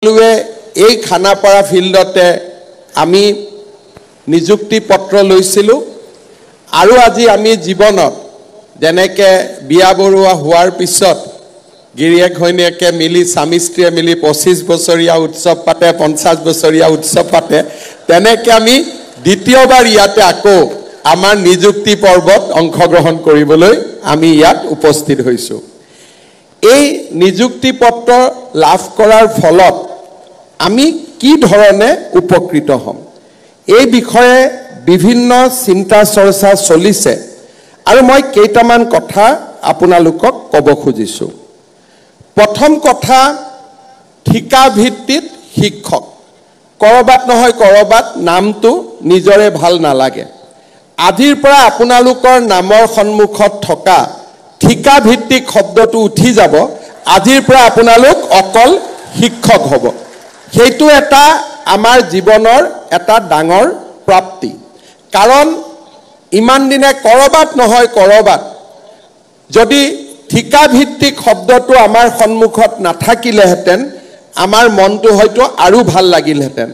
এই খানাপাৰা ফিল্ডতে আমি নিযুক্তি পত্ৰ লৈছিলো আৰু আজি আমি জীৱনত যেনেকে বিয়া বৰুৱা হোৱাৰ পিছত গিৰিয়েক ঘৈণীয়েকে মিলি স্বামী স্ত্ৰীয়ে মিলি 25 বছৰীয়া উৎসৱ পাতে 50 বছৰীয়া উৎসৱ পাতে তেনেকে আমি দ্বিতীয়বাৰ ইয়াতে আকৌ আমাৰ নিযুক্তি পৰ্বত অংশগ্ৰহণ কৰিবলৈ আমি ইয়াত উপস্থিত হৈছো এই নিযুক্তি পত্ৰ লাভ কৰাৰ ফলত আমি কি ধৰণে উপকৃত হম এই বিষয়ে বিভিন্ন চিন্তা চৰ্চা চলিছে আৰু মই কেইটামান কথা আপোনালোকক ক'ব খুজিছো প্ৰথম কথা ঠিকা ভিত্তিত শিক্ষক কৰবাত নহয় কৰবাত নামটো নিজৰে ভাল নালাগে আজিৰ পৰা আপোনালোকৰ নামৰ সন্মুখত থকা ঠিকা ভিত্তিক শব্দটো উঠি যাব আজিৰ পৰা আপোনালোক অকল শিক্ষক হ'ব সেইটো এটা আমাৰ জীৱনৰ এটা ডাঙৰ প্ৰাপ্তি কাৰণ ইমান দিনে কৰবাত নহয় কৰবাত যদি ঠিকা ভিত্তিক শব্দটো আমাৰ সন্মুখত নাথাকিলেহেঁতেন আমাৰ মনটো হয়তো আৰু ভাল লাগিলহেঁতেন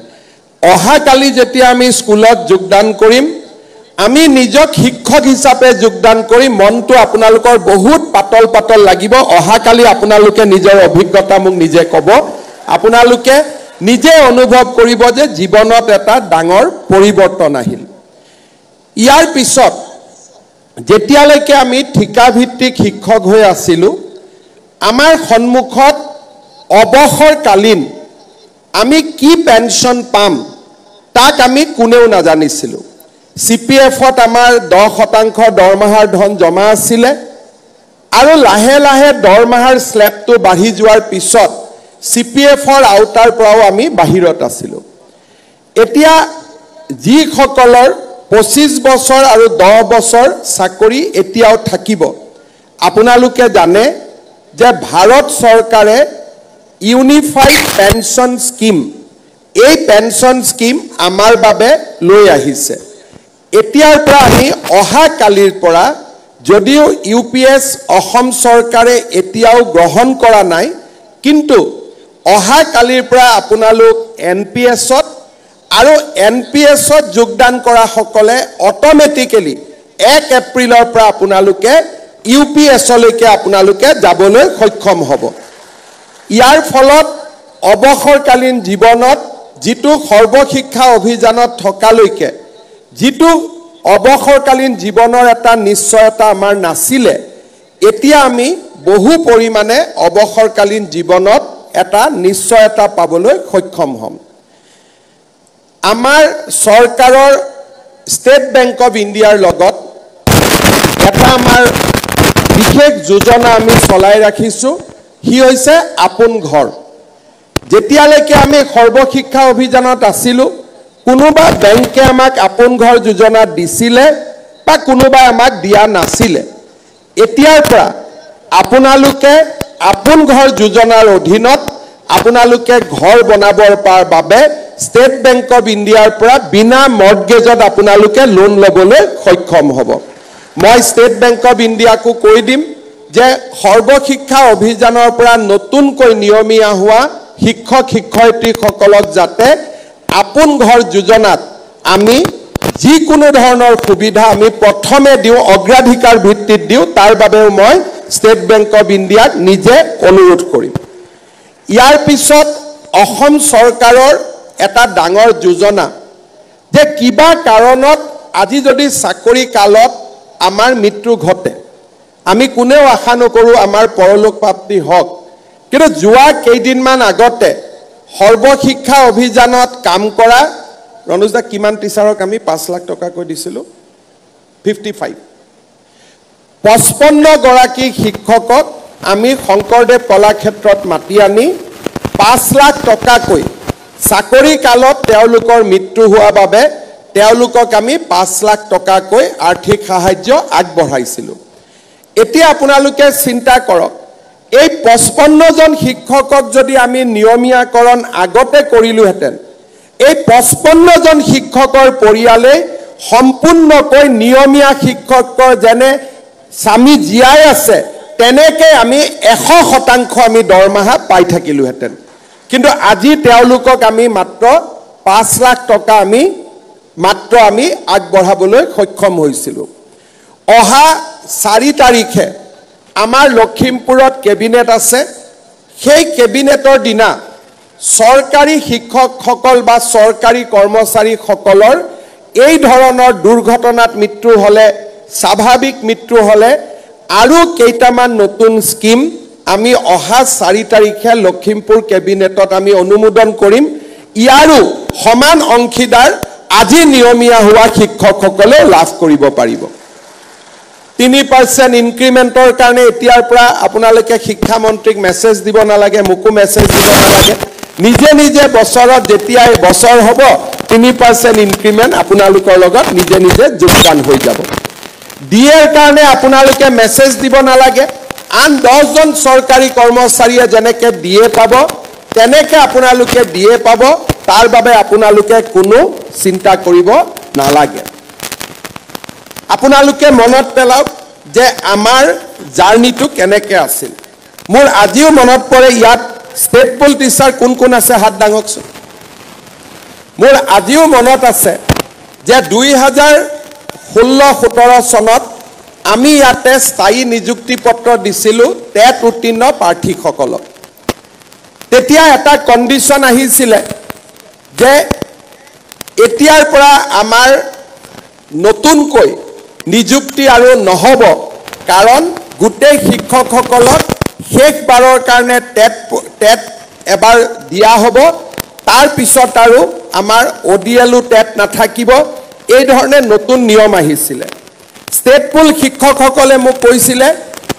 অহা কালি যেতিয়া আমি স্কুলত যোগদান কৰিম আমি নিজক শিক্ষক হিচাপে যোগদান কৰি মনটো আপোনালোকৰ বহুত পাতল পাতল লাগিব অহা কালি আপোনালোকে নিজৰ অভিজ্ঞতা মোক নিজে ক'ব আপোনালোকে নিজে অনুভৱ কৰিব যে জীৱনত এটা ডাঙৰ পৰিৱৰ্তন আহিল ইয়াৰ পিছত যেতিয়ালৈকে আমি ঠিকা ভিত্তিক শিক্ষক হৈ আছিলো আমাৰ সন্মুখত অৱসৰকালীন আমি কি পেনশন পাম তাক আমি কোনেও নাজানিছিলো সিপিএফত আমাৰ 10% দৰমহাৰ ধন জমা আছিল আৰু লাহে লাহে দৰমহাৰ স্লেবটো বাঢ়ি যোৱাৰ পিছত সিপিএফৰ আউটাৰ পৰাও আমি বাহিৰত আছিলো এতিয়া যি সকলৰ 25 বছৰ আৰু 10 বছৰ চাকৰি এতিয়াও থাকিব আপোনালোকে জানে যে ভাৰত চৰকাৰে ইউনিফাইড পেনশন স্কিম এই পেনশন স্কিম আমাৰ বাবে লৈ আহিছে এতিয়াৰ পৰা আমি অহা কালিৰ পৰা যদিও ইউপিএছ অসম চৰকাৰে এতিয়াও গ্ৰহণ কৰা নাই কিন্তু অহা কালিৰ পৰা আপোনালোক এনপিএছত আৰু এনপিএছত যোগদান কৰা সকলে অটোমেটিক্যালি 1 এপ্ৰিলৰ পৰা আপোনালোকে ইউপিএছলৈকে আপোনালোকে যাবলৈ সক্ষম হ'ব ইয়াৰ ফলত অৱসৰকালীন জীৱনত যিটো সৰ্বশিক্ষা অভিযানত থকালৈকে যিটো অৱসৰকালীন জীৱনৰ এটা নিশ্চয়তা আমাৰ নাছিলে এতিয়া আমি বহু পৰিমাণে অৱসৰকালীন জীৱনত এটা নিশ্চয়তা পাবলৈ সক্ষম হম আমাৰ চৰকাৰৰ ষ্টেট বেংক অফ ইণ্ডিয়াৰ লগত এটা আমাৰ বিশেষ যোজনা আমি চলাই ৰাখিছো হি হৈছে আপোন ঘৰ যেতিয়ালৈকে আমি সৰ্বশিক্ষা অভিযানত আছিলো কোনোবা বেংকে আমাক আপোন ঘৰ যোজনা দিছিলে বা কোনোবা আমাক দিয়া নাছিলে এতিয়াৰ পৰা আপোনালোকে আপোন ঘৰ যোজনাৰ অধীনত আপোনালোকে ঘৰ বনাবৰ বাবে ষ্টেট বেংক অফ ইণ্ডিয়াৰ পৰা বিনা মৰ্টগেজত আপোনালোকে লোন ল'বলৈ সক্ষম হ'ব মই ষ্টেট বেংক অফ ইণ্ডিয়াকো কৈ দিম যে সৰ্বশিক্ষা অভিযানৰ পৰা নতুনকৈ নিয়মীয়া হোৱা শিক্ষক শিক্ষয়িত্ৰীসকলক যাতে আপোন ঘৰ যোজনাত আমি যিকোনো ধৰণৰ সুবিধা আমি প্ৰথমে দিওঁ অগ্ৰাধিকাৰ ভিত্তিত দিওঁ তাৰ বাবেও মই ষ্টেট বেংক অফ ইণ্ডিয়াক নিজে অনুৰোধ কৰিম ইয়াৰ পিছত অসম চৰকাৰৰ এটা ডাঙৰ যোজনা যে কিবা কাৰণত আজি যদি চাকৰি কালত আমাৰ মৃত্যু ঘটে আমি কোনেও আশা নকৰো আমাৰ পৰলোক প্ৰাপ্তি হওক কিন্তু যোৱা কেইদিনমান আগতে সৰ্বশিক্ষা অভিযানত কাম কৰা ৰনোজদা কিমান টিচাৰক আমি 5 লাখ টকা কৈ দিছিলো 55 55 গৰাকী শিক্ষকক আমি শংকৰদেৱ কলাক্ষেত্ৰত মাতি আনি 5 লাখ টকাকৈ চাকৰি কালত তেওঁলোকৰ মৃত্যু হোৱা বাবে তেওঁলোকক আমি 5 লাখ টকাকৈ আৰ্থিক সাহায্য আগবঢ়াইছিলো এতিয়া আপোনালোকে চিন্তা কৰক এই 55 জন শিক্ষকক যদি আমি নিয়মীয়াকৰণ আগতে কৰিলোহেঁতেন এই 55 জন শিক্ষকৰ পৰিয়ালে সম্পূৰ্ণকৈ নিয়মীয়া শিক্ষকৰ যেনে স্বামী জীয়াই আছে তেনেকৈ আমি 100% আমি দৰমহা পাই থাকিলোহেঁতেন কিন্তু আজি তেওঁলোকক আমি মাত্ৰ 5 লাখ টকা আমি আগবঢ়াবলৈ সক্ষম হৈছিলোঁ অহা 4 তাৰিখে আমাৰ লখিমপুৰত কেবিনেট আছে সেই কেবিনেটৰ দিনা চৰকাৰী শিক্ষকসকল বা চৰকাৰী কৰ্মচাৰীসকলৰ এই ধৰণৰ দুৰ্ঘটনাত মৃত্যু হলে স্বাভাৱিক মৃত্যু হলে আৰু কেইটামান নতুন স্কিম আমি অহা 4 তাৰিখে লখিমপুৰ কেবিনেটত আমি অনুমোদন কৰিম ইয়াৰো সমান অংশীদাৰ আজি নিয়মীয়া হোৱা শিক্ষকসকলে লাভ কৰিব পাৰিব 3% ইনক্ৰিমেন্টৰ কাৰণে এতিয়াৰ পৰা আপোনালোকে শিক্ষা মন্ত্ৰীক মেছেজ দিব নালাগে মুকু মেছেজ দিব নালাগে নিজে নিজে বছৰত যেতিয়াই বছৰ হ'ব 3% ইনক্ৰিমেন্ট আপোনালোকৰ লগত নিজে নিজে যোগদান হৈ যাব ডিএৰ কাৰণে আপোনালোকে মেছেজ দিব নালাগে আন 10 জন চৰকাৰী কৰ্মচাৰীয়ে যেনেকৈ ডিএ পাব তেনেকৈ আপোনালোকে ডিএ পাব তাৰ বাবে আপোনালোকে কোনো চিন্তা কৰিব নালাগে আপোনালোকে মনত পেলাওক যে আমাৰ জাৰ্নিটো কেনেকৈ আছিল মোৰ আজিও মনত পৰে ইয়াত ষ্টেট পুল টিচাৰ কোন আছে হাত দাঙকচোন মোৰ আজিও মনত আছে যে 2016-17 চনত আমি ইয়াতে স্থায়ী নিযুক্তি পত্ৰ দিছিলোঁ টেট উত্তীৰ্ণ প্ৰাৰ্থীসকলক তেতিয়া এটা কণ্ডিশ্যন আহিছিল যে এতিয়াৰ পৰা আমাৰ নতুনকৈ নিযুক্তি আৰু নহব কাৰণ গোটেই শিক্ষকসকলক শেষবাৰৰ কাৰণে টেট এবাৰ দিয়া হ'ব তাৰ পিছত আৰু আমাৰ ওডিএলও টেট নাথাকিব এই ধৰণে নতুন নিয়ম আহিছিল ষ্টেট পুল শিক্ষকসকলে মোক কৈছিলে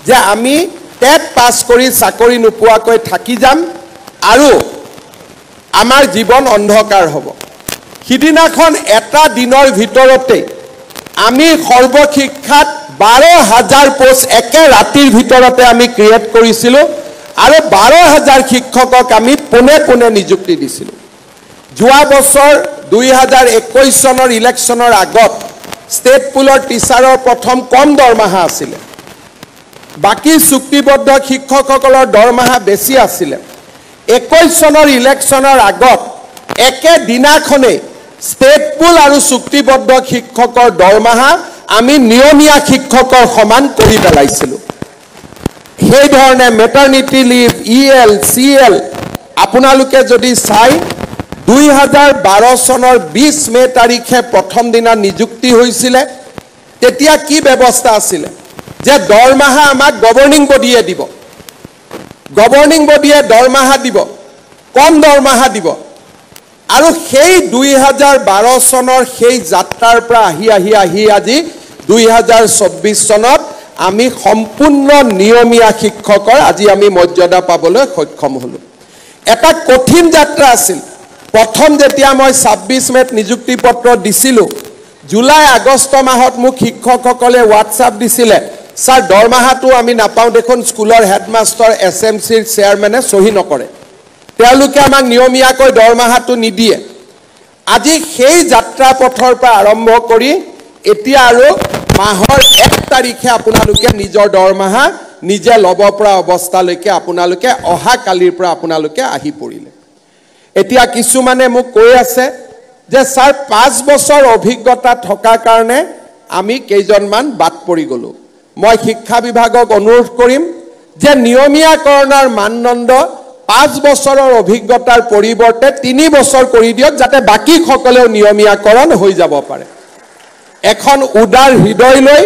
যে আমি টেট পাছ কৰি চাকৰি নোপোৱাকৈ থাকি যাম আৰু আমাৰ জীৱন অন্ধকাৰ হ'ব সিদিনাখন এটা দিনৰ ভিতৰতে আমি সৰ্বশিক্ষাত 12,000 পোষ্ট একে ৰাতিৰ ভিতৰতে আমি ক্ৰিয়েট কৰিছিলোঁ আৰু 12,000 শিক্ষকক আমি পোনে নিযুক্তি দিছিলোঁ যোৱা বছৰ 2021 চনৰ ইলেকশ্যনৰ আগত ষ্টেট পুলৰ টিচাৰৰ প্ৰথম কম দৰমহা আছিল বাকি চুক্তিবদ্ধ শিক্ষকসকলৰ দৰমহা বেছি আছিল 21 চনৰ ইলেকশ্যনৰ আগত একে দিনাখনে ষ্টেট পুল আৰু চুক্তিবদ্ধ শিক্ষকৰ দৰমহা আমি নিয়মীয়া শিক্ষকৰ সমান কৰি পেলাইছিলোঁ সেই ধৰণে মেটাৰনিটি লিভ ইএল সিএল আপোনালোকে যদি চাই 2012 চনৰ 20 মে তাৰিখে প্ৰথম দিনা নিযুক্তি হৈছিল তেতিয়া কি ব্যৱস্থা আছিল যে দৰমহা আমাক গভৰ্নিং বডিয়ে দিব গভৰ্নিং বডিয়ে দৰমহা দিব কম দৰমহা দিব আৰু সেই 2012 চনৰ সেই যাত্ৰাৰ পৰা আহি আজি 2024 চনত আমি সম্পূৰ্ণ নিয়মীয়া শিক্ষকৰ আজি আমি মৰ্যাদা পাবলৈ সক্ষম হলো এটা কঠিন যাত্ৰা আছিল প্ৰথম যেতিয়া মই 26 মেত নিযুক্তি পত্ৰ দিছিলোঁ জুলাই আগষ্ট মাহত মোক শিক্ষকসকলে হোৱাটছআপ দিছিলে স্যাৰ দৰমহাটো আমি নাপাওঁ দেখোন স্কুলৰ হেডমাষ্টাৰ এছএমচিৰ চেয়াৰমেনে সহি নকৰে তেওঁলোকে আমাক নিয়মীয়াকৈ দৰমহাটো নিদিয়ে আজি সেই যাত্ৰা পথৰ পৰা আৰম্ভ কৰি এতিয়া আৰু মাহৰ 1 তাৰিখে আপোনালোকে নিজৰ দৰমহা নিজে ল'ব পৰা অৱস্থালৈকে আপোনালোকে অহা কালিৰ পৰা আপোনালোকে আহি পৰিলে এতিয়া কিছুমানে মোক কৈ আছে যে স্যাৰ 5 বছৰ অভিজ্ঞতা থকা কাৰণে আমি কেইজনমান বাদ পৰি গলো মই শিক্ষা বিভাগক অনুৰোধ কৰিম যে নিয়মীয়াকৰণৰ মানদণ্ড 5 বছৰৰ অভিজ্ঞতাৰ পৰিৱৰ্তে 3 বছৰ কৰি দিয়ক যাতে বাকি সকলেও নিয়মীয়াকৰণ হৈ যাব পাৰে এখন উদাৰ হৃদয় লৈ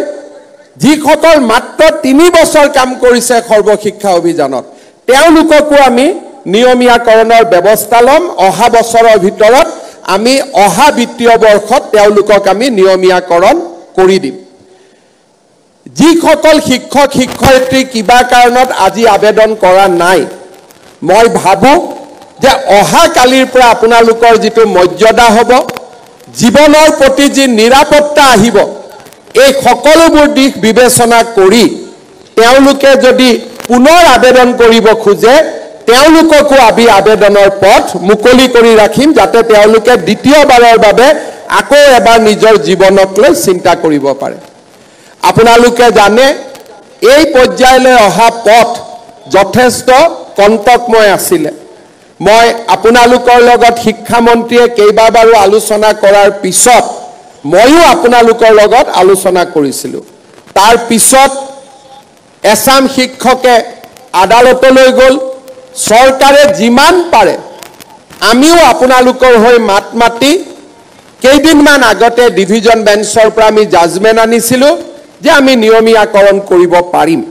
যিসকল মাত্ৰ 3 বছৰ কাম কৰিছে সৰ্বশিক্ষা অভিযানত তেওঁলোককো আমি নিয়মীয়াকৰণৰ ব্যৱস্থা লম অহা বছৰৰ ভিতৰত আমি অহা বিত্তীয় বৰ্ষত তেওঁলোকক আমি নিয়মীয়াকৰণ কৰি দিম যিসকল শিক্ষক শিক্ষয়িত্ৰী কিবা কাৰণত আজি আবেদন কৰা নাই মই ভাবো যে অহা কালিৰ পৰা আপোনালোকৰ যিটো মৰ্যাদা হ'ব জীৱনৰ প্ৰতি যি নিৰাপত্তা আহিব এই সকলোবোৰ দিশ বিবেচনা কৰি তেওঁলোকে যদি পুনৰ আবেদন কৰিব খোজে তেওঁলোককো আমি আবেদনৰ পথ মুকলি কৰি ৰাখিম যাতে তেওঁলোকে দ্বিতীয়বাৰৰ বাবে আকৌ এবাৰ নিজৰ জীৱনক লৈ চিন্তা কৰিব পাৰে আপোনালোকে জানে এই পৰ্যায়লৈ অহা পথ যথেষ্ট কণ্টকময় আছিল মই আপোনালোকৰ লগত শিক্ষামন্ত্ৰীয়ে কেইবাবাৰো আলোচনা কৰাৰ পিছত ময়ো আপোনালোকৰ লগত আলোচনা কৰিছিলোঁ তাৰ পিছত এছাম শিক্ষকে আদালতলৈ গ'ল চৰকাৰে যিমান পাৰে আমিও আপোনালোকৰ হৈ মাত মাতি কেইদিনমান আগতে ডিভিজন বেঞ্চৰ পৰা আমি জাজমেণ্ট আনিছিলোঁ যে আমি নিয়মীয়াকৰণ কৰিব পাৰিম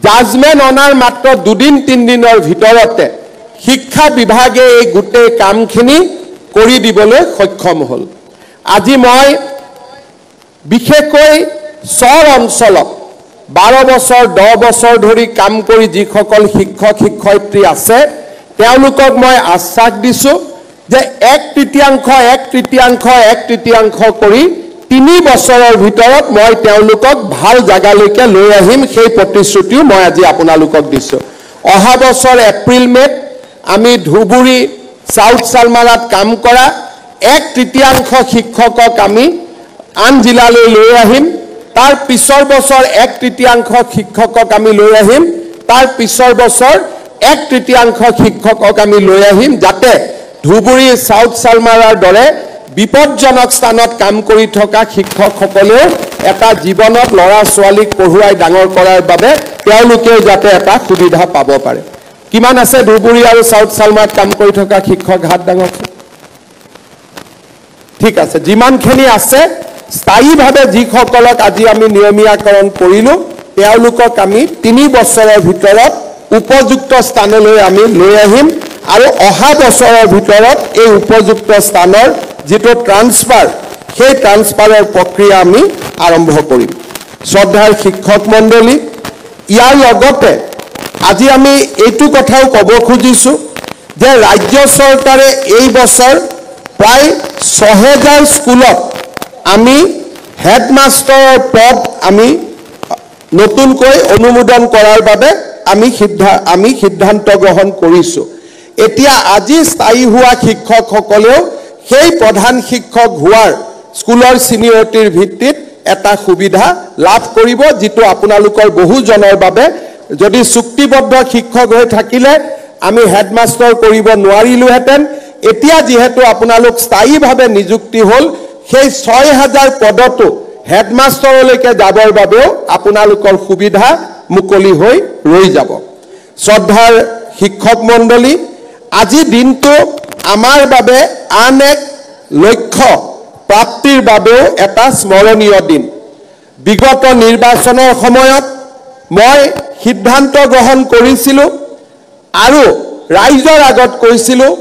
জাজমেণ্ট অনাৰ মাত্ৰ 2-3 দিনৰ ভিতৰতে শিক্ষা বিভাগে এই গোটেই কামখিনি কৰি দিবলৈ সক্ষম হ'ল আজি মই বিশেষকৈ চৰ অঞ্চলত 12 বছৰ 10 বছৰ ধৰি কাম কৰি যিসকল শিক্ষক শিক্ষয়িত্ৰী আছে তেওঁলোকক মই আশ্বাস দিছোঁ যে 1/3 কৰি 3 বছৰৰ ভিতৰত মই তেওঁলোকক ভাল জাগালৈকে লৈ আহিম সেই প্ৰতিশ্ৰুতিও মই আজি আপোনালোকক দিছোঁ অহা বছৰ এপ্ৰিল মেত আমি ধুবুৰী সাউথ সালমাৰাত কাম কৰা 1/3 শিক্ষকক আমি আন জিলালৈ লৈ আহিম তাৰ পিছৰ বছৰ 1/3 শিক্ষকক আমি লৈ আহিম তাৰ পিছৰ বছৰ 1/3 শিক্ষকক আমি লৈ আহিম যাতে ধুবুৰী সাউথ সালমাৰাৰ দৰে বিপদজনক স্থানত কাম কৰি থকা শিক্ষকসকলেও এটা জীৱনত ল'ৰা ছোৱালীক পঢ়ুৱাই ডাঙৰ কৰাৰ বাবে তেওঁলোকেও যাতে এটা সুবিধা পাব পাৰে কিমান আছে ধুবুৰী আৰু সাউথ সালমাৰাত কাম কৰি থকা শিক্ষক হাত ডাঙৰ ঠিক আছে যিমানখিনি আছে স্থায়ীভাৱে যিসকলক আজি আমি নিয়মীয়াকৰণ কৰিলোঁ তেওঁলোকক আমি 3 বছৰৰ ভিতৰত উপযুক্ত স্থানলৈ আমি লৈ আহিম আৰু অহা বছৰৰ ভিতৰত এই উপযুক্ত স্থানৰ যেটো ট্ৰান্সফাৰ সেই ট্ৰান্সফাৰৰ প্ৰক্ৰিয়া আমি আৰম্ভ কৰিম শ্ৰদ্ধাৰ শিক্ষক মণ্ডলী ইয়াৰ লগতে আজি আমি এইটো কথাও ক'ব খুজিছোঁ যে ৰাজ্য চৰকাৰে এই বছৰ প্ৰায় 6000 স্কুলত আমি হেডমাষ্টাৰৰ পদ আমি নতুনকৈ অনুমোদন কৰাৰ বাবে আমি সিদ্ধান্ত গ্ৰহণ কৰিছোঁ এতিয়া আজি স্থায়ী হোৱা শিক্ষকসকলেও সেই প্ৰধান শিক্ষক হোৱাৰ স্কুলৰ সিনিয়ৰিটিৰ ভিত্তিত এটা সুবিধা লাভ কৰিব যেটো আপোনালোকৰ বহুজনৰ বাবে যদি চুক্তিবদ্ধ শিক্ষক হৈ থাকিলে আমি হেডমাষ্টাৰ কৰিব নোৱাৰিলোহেঁতেন এতিয়া যেহেতু আপোনালোক স্থায়ীভাৱে নিযুক্তি হ'ল সেই 6000 পদটো হেডমাষ্টাৰলৈকে যাবৰ বাবেও আপোনালোকৰ সুবিধা মুকলি হৈ ৰৈ যাব শ্ৰদ্ধাৰ শিক্ষক মণ্ডলী আজি দিনটো আমাৰ বাবে আন এক লক্ষ্য প্ৰাপ্তিৰ বাবেও এটা স্মৰণীয় দিন বিগত নিৰ্বাচনৰ সময়ত মই সিদ্ধান্ত গ্ৰহণ কৰিছিলোঁ আৰু ৰাইজৰ আগত কৈছিলোঁ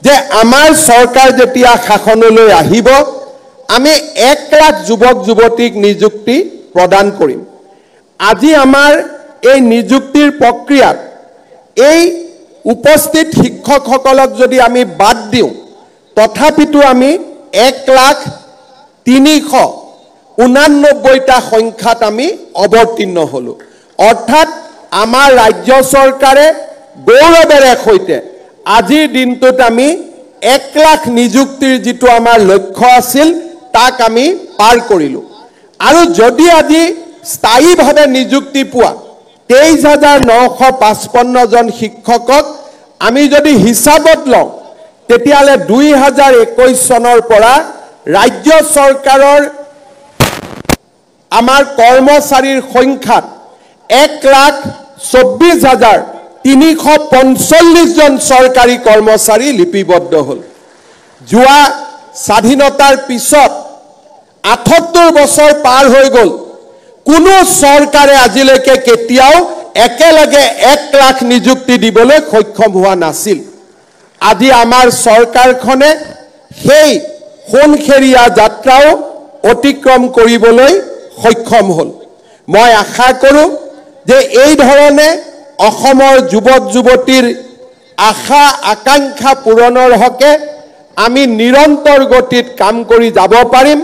যে আমাৰ চৰকাৰ যেতিয়া শাসনলৈ আহিব আমি 1 লাখ যুৱক যুৱতীক নিযুক্তি প্ৰদান কৰিম আজি আমাৰ এই নিযুক্তিৰ প্ৰক্ৰিয়াত এই উপস্থিত শিক্ষকসকলক যদি আমি বাদ দিওঁ তথাপিতো আমি 1,389টা সংখ্যাত আমি অৱতীৰ্ণ হলো অৰ্থাৎ আমাৰ ৰাজ্য চৰকাৰে গৌৰৱেৰে সৈতে আজিৰ দিনটোত আমি 1 লাখ নিযুক্তিৰ যেটো আমাৰ লক্ষ্য আছিল তাক আমি পাৰ কৰিলো আৰু যদি আজি স্থায়ীভাৱে নিযুক্তি পোৱা 23955 জন শিক্ষকক আমি যদি হিচাপত লওঁ তেতিয়ালে 2021 চনৰ পৰা ৰাজ্য চৰকাৰৰ আমাৰ কৰ্মচাৰীৰ সংখ্যাত 1,24,345 জন চৰকাৰী কৰ্মচাৰী লিপিবদ্ধ হ'ল যোৱা স্বাধীনতাৰ পিছত 78 বছৰ পাৰ হৈ গ'ল কোনো চৰকাৰে আজিলৈকে কেতিয়াও একেলগে 1 লাখ নিযুক্তি দিবলৈ সক্ষম হোৱা নাছিল আজি আমাৰ চৰকাৰখনে সেই সোণখেৰীয়া যাত্ৰাও অতিক্ৰম কৰিবলৈ সক্ষম হ'ল মই আশা কৰোঁ যে এই ধৰণে অসমৰ যুৱক যুৱতীৰ আশা আকাংক্ষা পূৰণৰ হকে আমি নিৰন্তৰ গতিত কাম কৰি যাব পাৰিম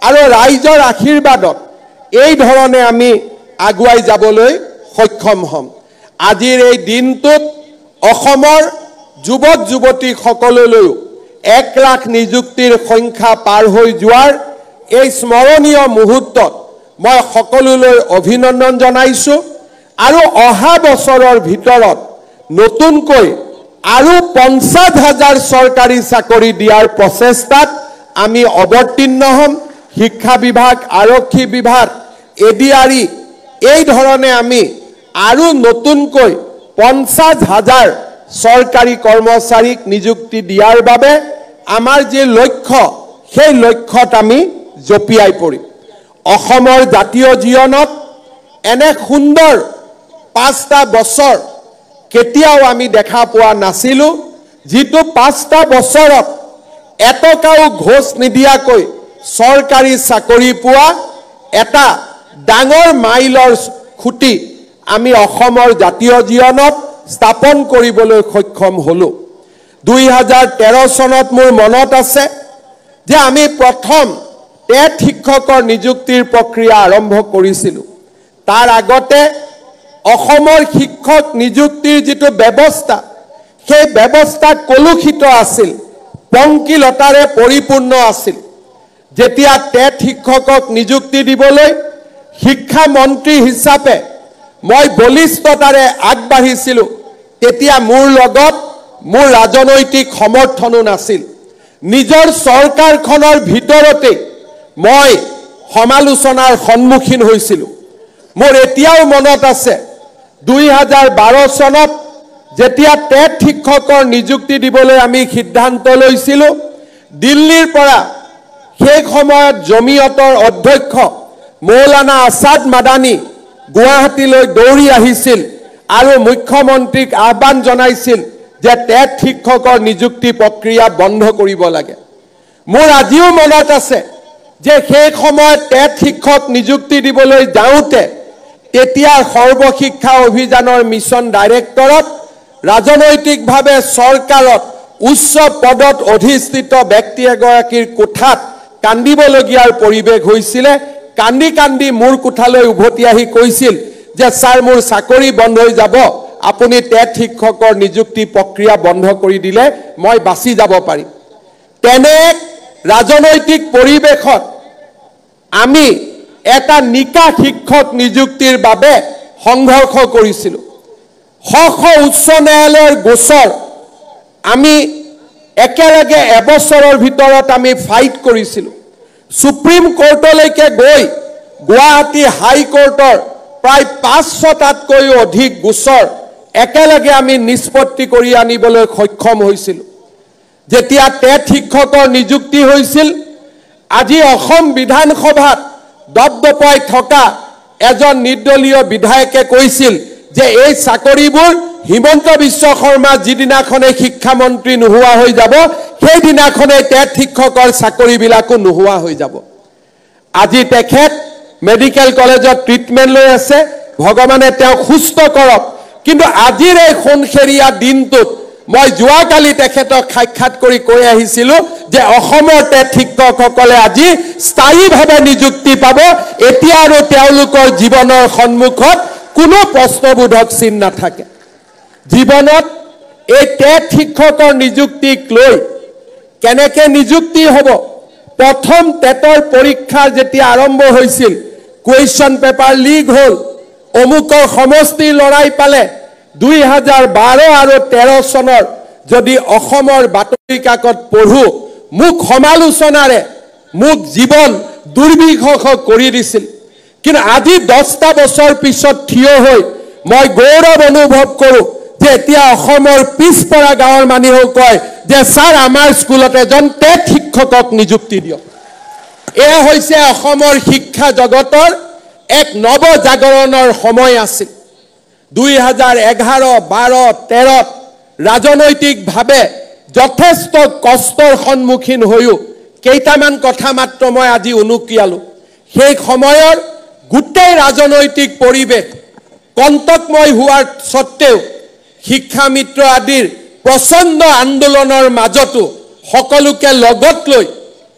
আৰু ৰাইজৰ আশীৰ্বাদত এই ধৰণে আমি আগুৱাই যাবলৈ সক্ষম হ'ম আজিৰ এই দিনটোত অসমৰ যুৱক যুৱতী সকললৈ 1 লাখ নিযুক্তিৰ সংখ্যা পাৰ হৈ যোৱাৰ এই স্মৰণীয় মুহূৰ্তত মই সকলোলৈ অভিনন্দন জনাইছোঁ আৰু অহা বছৰৰ ভিতৰত নতুনকৈ আৰু 50,000 চৰকাৰী চাকৰি দিয়াৰ প্ৰচেষ্টাত আমি অৱতীৰ্ণ হ'ম। শিক্ষা বিভাগ, আৰক্ষী বিভাগ, এডিআৰই এই ধৰণে আমি আৰু নতুনকৈ 50,000 চৰকাৰী কৰ্মচাৰীক নিযুক্তি দিয়াৰ বাবে আমাৰ যি লক্ষ্য সেই লক্ষ্যত আমি জপিয়াই পৰিম। অসমৰ জাতীয় জীৱনত এনে সুন্দৰ 5টা বছৰ কেতিয়াও আমি দেখা পোৱা নাছিলোঁ, যিটো 5টা বছৰত এটকাও ঘোষ নিদিয়াকৈ চৰকাৰী চাকৰি পোৱা এটা ডাঙৰ মাইলৰ খুঁটি আমি অসমৰ জাতীয় জীৱনত স্থাপন কৰিবলৈ সক্ষম হ'লো। 2013 চনত মোৰ মনত আছে যে আমি প্ৰথম টেট শিক্ষকৰ নিযুক্তিৰ প্ৰক্ৰিয়া আৰম্ভ কৰিছিলোঁ। তাৰ আগতে অসমৰ শিক্ষক নিযুক্তিৰ যিটো ব্যৱস্থা সেই ব্যৱস্থা কলুষিত আছিল, পংকিলতাৰে পৰিপূৰ্ণ আছিল। যেতিয়া টেট শিক্ষকক নিযুক্তি দিবলৈ শিক্ষা মন্ত্ৰী হিচাপে মই বলিষ্ঠতাৰে আগবাঢ়িছিলোঁ, তেতিয়া মোৰ লগত মোৰ ৰাজনৈতিক সমৰ্থনো নাছিল। নিজৰ চৰকাৰখনৰ ভিতৰতে মই সমালোচনাৰ সন্মুখীন হৈছিলোঁ। মোৰ এতিয়াও মনত আছে 2012 চনত যেতিয়া টেট শিক্ষকৰ নিযুক্তি দিবলৈ আমি সিদ্ধান্ত লৈছিলোঁ, দিল্লীৰ পৰা সেই সময়ত জমিয়তৰ অধ্যক্ষ মৌলানা আছাদ মাদানী গুৱাহাটীলৈ দৌৰি আহিছিল আৰু মুখ্যমন্ত্ৰীক আহ্বান জনাইছিল যে টেট শিক্ষকৰ নিযুক্তি প্ৰক্ৰিয়া বন্ধ কৰিব লাগে। মোৰ আজিও মনত আছে যে সেই সময়ত টেট শিক্ষক নিযুক্তি দিবলৈ যাওঁতে তেতিয়া সৰ্বশিক্ষা অভিযানৰ মিছন ডাইৰেক্টৰত ৰাজনৈতিকভাৱে চৰকাৰত উচ্চ পদত অধিষ্ঠিত ব্যক্তি এগৰাকীৰ কোঠাত কান্দিবলগীয়াৰ পৰিৱেশ হৈছিলে। কান্দি কান্দি মোৰ কোঠালৈ উভতি আহি কৈছিল যে ছাৰ, মোৰ চাকৰি বন্ধ হৈ যাব, আপুনি টেট শিক্ষকৰ নিযুক্তি প্ৰক্ৰিয়া বন্ধ কৰি দিলে মই বাচি যাব পাৰিম। তেনে ৰাজনৈতিক পৰিৱেশত আমি এটা নিকা শিক্ষক নিযুক্তিৰ বাবে সংঘৰ্ষ কৰিছিলোঁ। শ উচ্চ ন্যায়ালয়ৰ গোচৰ আমি একেলগে এবছৰৰ ভিতৰত আমি ফাইট কৰিছিলোঁ। সুপ্ৰিম কোৰ্টলৈকে গৈ গুৱাহাটী হাইকোৰ্টৰ প্ৰায় 500টাতকৈও অধিক গোচৰ একেলগে আমি নিষ্পত্তি কৰি আনিবলৈ সক্ষম হৈছিলোঁ। যেতিয়া টেট শিক্ষকৰ নিযুক্তি হৈছিল, আজি অসম বিধানসভাত দপদপাই থকা এজন নিৰ্দলীয় বিধায়কে কৈছিল যে এই চাকৰিবোৰ হিমন্ত বিশ্ব শৰ্মা যিদিনাখনে শিক্ষামন্ত্ৰী নোহোৱা হৈ যাব, সেইদিনাখনে টেট শিক্ষকৰ চাকৰিবিলাকো নোহোৱা হৈ যাব। আজি তেখেত মেডিকেল কলেজত ট্ৰিটমেণ্ট লৈ আছে, ভগৱানে তেওঁক সুস্থ কৰক। কিন্তু আজিৰ এই সোণখেৰীয়া দিনটোত মই যোৱাকালি তেখেতক সাক্ষাৎ কৰি কৈ আহিছিলোঁ যে অসমৰ টেট শিক্ষকসকলে আজি স্থায়ীভাৱে নিযুক্তি পাব। এতিয়া আৰু তেওঁলোকৰ জীৱনৰ সন্মুখত কোনো প্ৰশ্নবোধক চিন নাথাকে। জীৱনত এই টেট শিক্ষকৰ নিযুক্তিক লৈ কেনেকে নিযুক্তি হ'ব? প্ৰথম টেটৰ পৰীক্ষা যেতিয়া আৰম্ভ হৈছিল, কুৱেশ্যন পেপাৰ লিক হ'ল, অমুকৰ সমষ্টিৰ লৰাই পালে। 2012 আৰু 13 চনৰ যদি অসমৰ বাতৰি কাকত পঢ়ো, মোক সমালোচনাৰে মোক জীৱন দুৰ্বিষহ কৰি দিছিল। কিন্তু আজি 10টা বছৰ পিছত থিয় হৈ মই গৌৰৱ অনুভৱ কৰোঁ যে এতিয়া অসমৰ পিছপৰা গাঁৱৰ মানুহেও কয় যে ছাৰ, আমাৰ স্কুলত এজন টেট শিক্ষকক নিযুক্তি দিয়ক। এয়া হৈছে অসমৰ শিক্ষা জগতৰ এক নৱজাগৰণৰ সময় আছিল। 2011, 12, 13 ৰাজনৈতিকভাৱে যথেষ্ট কষ্টৰ সন্মুখীন হৈও কেইটামান কথা মাত্ৰ মই আজি উনুকিয়ালোঁ। সেই সময়ৰ গোটেই ৰাজনৈতিক পৰিৱেশ কণ্টকময় হোৱাৰ স্বত্তেও শিক্ষা মিত্ৰ আদিৰ প্ৰচণ্ড আন্দোলনৰ মাজতো সকলোকে লগত লৈ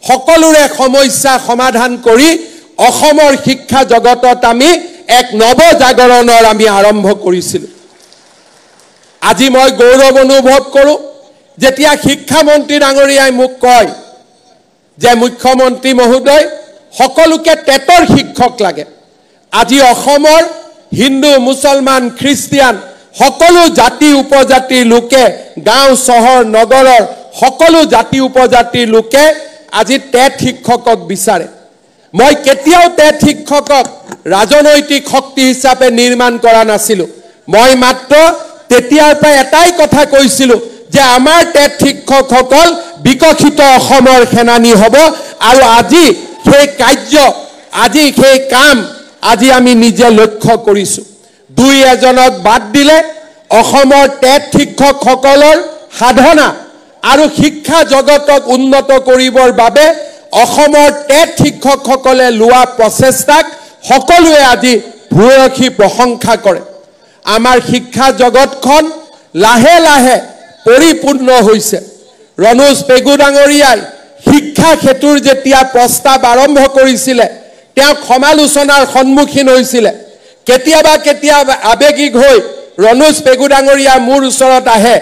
সকলোৰে সমস্যা সমাধান কৰি অসমৰ শিক্ষা জগতত আমি এক নৱজাগৰণৰ আমি আৰম্ভ কৰিছিলোঁ। আজি মই গৌৰৱ অনুভৱ কৰোঁ যেতিয়া শিক্ষামন্ত্ৰী ডাঙৰীয়াই মোক কয় যে মুখ্যমন্ত্ৰী মহোদয়, সকলোকে টেটৰ শিক্ষক লাগে। আজি অসমৰ হিন্দু, মুছলমান, খ্ৰীষ্টিয়ান সকলো জাতি উপজাতিৰ লোকে গাঁও চহৰ নগৰৰ সকলো জাতি উপজাতিৰ লোকে আজি টেট শিক্ষকক বিচাৰে মই কেতিয়াও টেট শিক্ষকক ৰাজনৈতিক শক্তি হিচাপে নিৰ্মাণ কৰা নাছিলো মই মাত্ৰ তেতিয়াৰ পৰা এটাই কথা কৈছিলো যে আমাৰ টেট শিক্ষকসকল বিকশিত অসমৰ সেনানী হ'ব আৰু আজি সেই কাৰ্য আজি সেই কাম আজি আমি নিজে লক্ষ্য কৰিছো দুই এজনক বাদ দিলে অসমৰ টেট শিক্ষকসকলৰ সাধনা আৰু শিক্ষা জগতক উন্নত কৰিবৰ বাবে অসমৰ টেট শিক্ষকসকলে লোৱা প্ৰচেষ্টাক সকলোৱে আজি ভূয়সী প্ৰশংসা কৰে আমাৰ শিক্ষা জগতখন লাহে লাহে পৰিপূৰ্ণ হৈছে ৰণোজ পেগু ডাঙৰীয়াই শিক্ষা ক্ষেত্ৰৰ যেতিয়া প্ৰস্তাৱ আৰম্ভ কৰিছিল তেওঁ সমালোচনাৰ সন্মুখীন হৈছিল কেতিয়াবা আবেগিক হৈ ৰণোজ পেগু ডাঙৰীয়া মোৰ ওচৰত আহে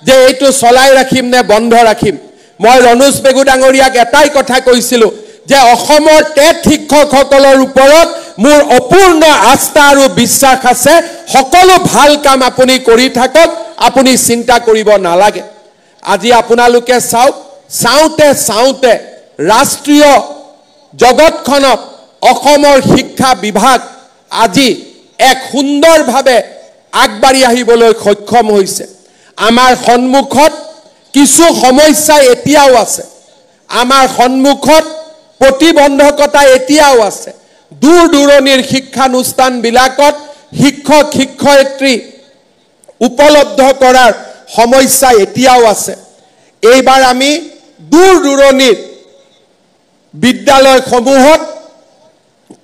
যে এইটো চলাই ৰাখিম নে বন্ধ ৰাখিম মই ৰণোজ পেগু ডাঙৰীয়াক এটাই কথা কৈছিলো যে অসমৰ টেট শিক্ষকসকলৰ ওপৰত মোৰ অপূৰ্ণ আস্থা আৰু বিশ্বাস আছে সকলো ভাল কাম আপুনি কৰি থাকক আপুনি চিন্তা কৰিব নালাগে আজি আপোনালোকে চাওঁতে ৰাষ্ট্ৰীয় জগতখনত অসমৰ শিক্ষা বিভাগ আজি এক সুন্দৰভাৱে আগবাঢ়ি আহিবলৈ সক্ষম হৈছে আমাৰ সন্মুখত কিছু সমস্যা এতিয়াও আছে আমাৰ সন্মুখত প্ৰতিবন্ধকতা এতিয়াও আছে দূৰ দূৰণিৰ শিক্ষানুষ্ঠানবিলাকত শিক্ষক শিক্ষয়িত্ৰী উপলব্ধ কৰাৰ সমস্যা এতিয়াও আছে এইবাৰ আমি দূৰ দূৰণিৰ বিদ্যালয়সমূহত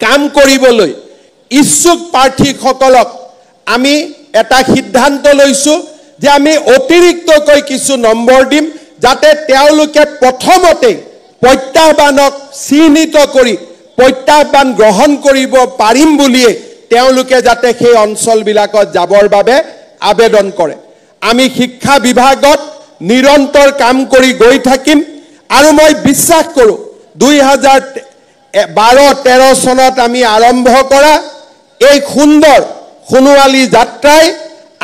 কাম কৰিবলৈ ইচ্ছুক প্ৰাৰ্থীসকলক আমি এটা সিদ্ধান্ত লৈছো যে আমি অতিৰিক্তকৈ কিছু নম্বৰ দিম যাতে তেওঁলোকে প্ৰথমতে প্ৰত্যাহ্বানক চিহ্নিত কৰি প্ৰত্যাহ্বান গ্ৰহণ কৰিব পাৰিম বুলিয়ে তেওঁলোকে যাতে সেই অঞ্চলবিলাকত যাবৰ বাবে আবেদন কৰে আমি শিক্ষা বিভাগত নিৰন্তৰ কাম কৰি গৈ থাকিম আৰু মই বিশ্বাস কৰোঁ 2012-13 চনত আমি আৰম্ভ কৰা এই সুন্দৰ সোণোৱালী যাত্ৰাই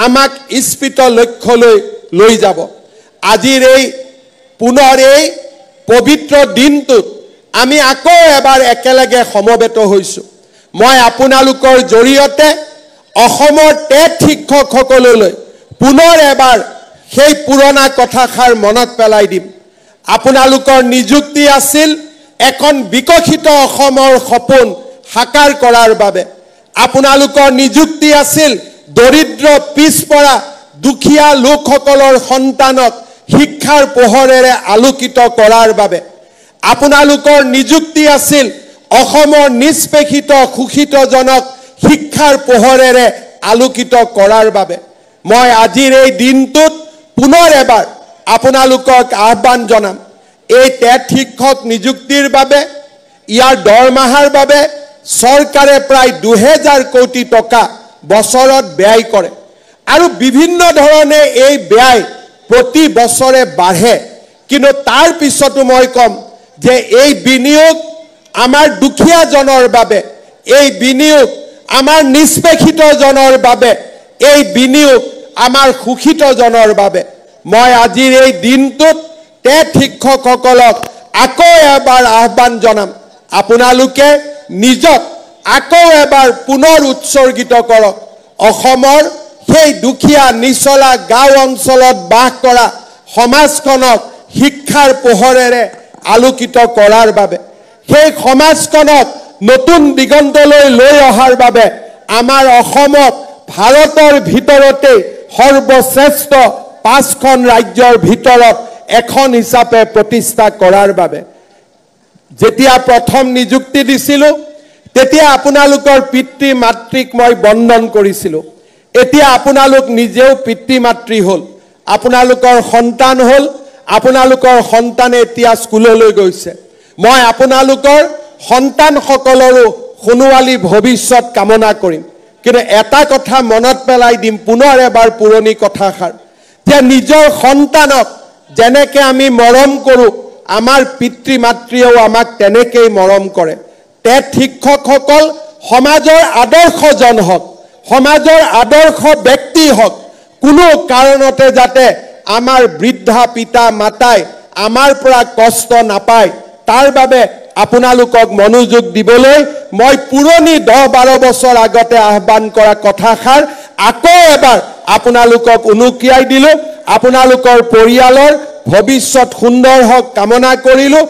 আমাক ইস্পিত লক্ষ্যলৈ লৈ যাব আজিৰ এই পুনৰ এই পবিত্ৰ দিনটোত আমি আকৌ এবাৰ একেলগে সমবেত হৈছো মই আপোনালোকৰ জৰিয়তে অসমৰ টেট শিক্ষকসকললৈ পুনৰ এবাৰ সেই পুৰণা কথাষাৰ মনত পেলাই দিম আপোনালোকৰ নিযুক্তি আছিল এখন বিকশিত অসমৰ সপোন সাকাৰ কৰাৰ বাবে আপোনালোকৰ নিযুক্তি আছিল দৰিদ্ৰ পিছপৰা দুখীয়া লোকসকলৰ সন্তানক শিক্ষাৰ পোহৰেৰে আলোকিত কৰাৰ বাবে আপোনালোকৰ নিযুক্তি আছিল অসমৰ নিষ্পেষিত শোষিতজনক শিক্ষাৰ পোহৰেৰে আলোকিত কৰাৰ বাবে মই আজিৰ এই দিনটোত পুনৰ এবাৰ আপোনালোকক আহ্বান জনাম এই টেট শিক্ষক নিযুক্তিৰ বাবে ইয়াৰ দৰমহাৰ বাবে চৰকাৰে প্ৰায় 2000 কোটি টকা বছৰত ব্যয় কৰে আৰু বিভিন্ন ধৰণে এই ব্যয় প্ৰতি বছৰে বাঢ়ে কিন্তু তাৰ পিছতো মই কম যে এই বিনিয়োগ আমাৰ দুখীয়া জনৰ বাবে এই বিনিয়োগ আমাৰ নিষ্পেষিত জনৰ বাবে এই বিনিয়োগ আমাৰ শোষিত জনৰ বাবে মই আজিৰ এই দিনটোত টেট শিক্ষকসকলক আকৌ এবাৰ আহ্বান জনাম আপোনালোকে নিজক আকৌ এবাৰ পুনৰ উৎসৰ্গিত কৰক অসমৰ সেই দুখীয়া নিচলা গাঁও অঞ্চলত বাস কৰা সমাজখনক শিক্ষাৰ পোহৰেৰে আলোকিত কৰাৰ বাবে সেই সমাজখনক নতুন দিগন্তলৈ লৈ অহাৰ বাবে আমাৰ অসমত ভাৰতৰ ভিতৰতে সৰ্বশ্ৰেষ্ঠ 5খন ৰাজ্যৰ ভিতৰত এখন হিচাপে প্ৰতিষ্ঠা কৰাৰ বাবে যেতিয়া প্ৰথম নিযুক্তি দিছিলো তেতিয়া আপোনালোকৰ পিতৃ মাতৃক মই বন্দন কৰিছিলো এতিয়া আপোনালোক নিজেও পিতৃ মাতৃ হল আপোনালোকৰ সন্তান হল আপোনালোকৰ সন্তানে এতিয়া স্কুললৈ গৈছে মই আপোনালোকৰ সন্তানসকলৰো সোণোৱালী ভৱিষ্যত কামনা কৰিম কিন্তু এটা কথা মনত পেলাই দিম পুনৰ এবাৰ পুৰণি কথাষাৰ যে নিজৰ সন্তানক যেনেকৈ আমি মৰম কৰোঁ আমাৰ পিতৃ মাতৃয়েও আমাক তেনেকৈ মৰম কৰে টেট শিক্ষকসকল সমাজৰ আদৰ্শজন হওক সমাজৰ আদৰ্শ ব্যক্তি হওক কোনো কাৰণতে যাতে আমাৰ বৃদ্ধা পিতা মাতাই আমাৰ পৰা কষ্ট নাপায় তাৰ বাবে আপোনালোকক মনোযোগ দিবলৈ মই পুৰণি 10-12 বছৰ আগতে আহ্বান কৰা কথাষাৰ আকৌ এবাৰ আপোনালোকক উনুকিয়াই দিলো আপোনালোকৰ পৰিয়ালৰ ভৱিষ্যত সুন্দৰ হওক কামনা কৰিলো